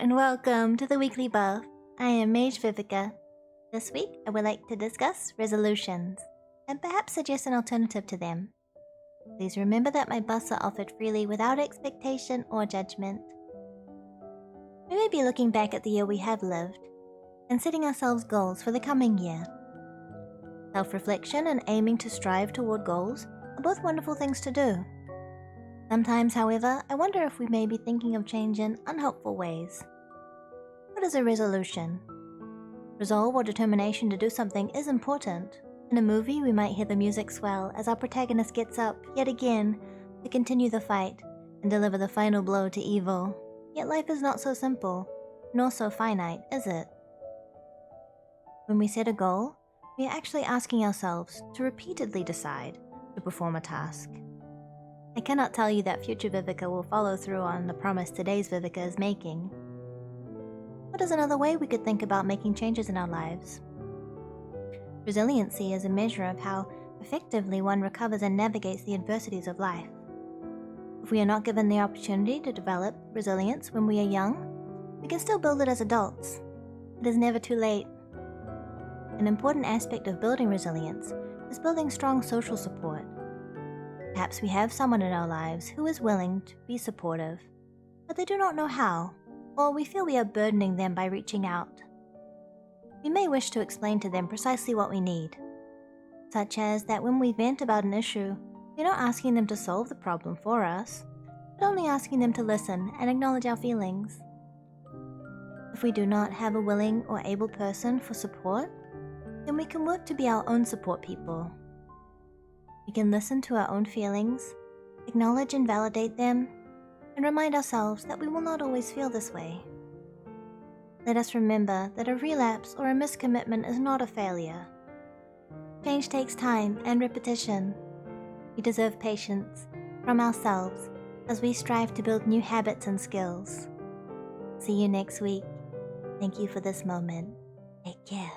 and welcome to the Weekly Buff. I am Mage Viveka. This week, I would like to discuss resolutions, and perhaps suggest an alternative to them. Please remember that my buffs are offered freely without expectation or judgment. We may be looking back at the year we have lived, and setting ourselves goals for the coming year. Self-reflection and aiming to strive toward goals are both wonderful things to do. Sometimes, however, I wonder if we may be thinking of change in unhelpful ways. What is a resolution? Resolve or determination to do something is important. In a movie, we might hear the music swell as our protagonist gets up, yet again, to continue the fight and deliver the final blow to evil. Yet life is not so simple, nor so finite, is it? When we set a goal, we are actually asking ourselves to repeatedly decide to perform a task. I cannot tell you that future Viveka will follow through on the promise today's Viveka is making. What is another way we could think about making changes in our lives? Resiliency is a measure of how effectively one recovers and navigates the adversities of life. If we are not given the opportunity to develop resilience when we are young, we can still build it as adults. It is never too late. An important aspect of building resilience is building strong social support. Perhaps we have someone in our lives who is willing to be supportive, but they do not know how, or we feel we are burdening them by reaching out. We may wish to explain to them precisely what we need, such as that when we vent about an issue, we're not asking them to solve the problem for us, but only asking them to listen and acknowledge our feelings. If we do not have a willing or able person for support, then we can work to be our own support people. We can listen to our own feelings, acknowledge and validate them, and remind ourselves that we will not always feel this way. Let us remember that a relapse or a miscommitment is not a failure. Change takes time and repetition. We deserve patience from ourselves as we strive to build new habits and skills. See you next week. Thank you for this moment. Take care.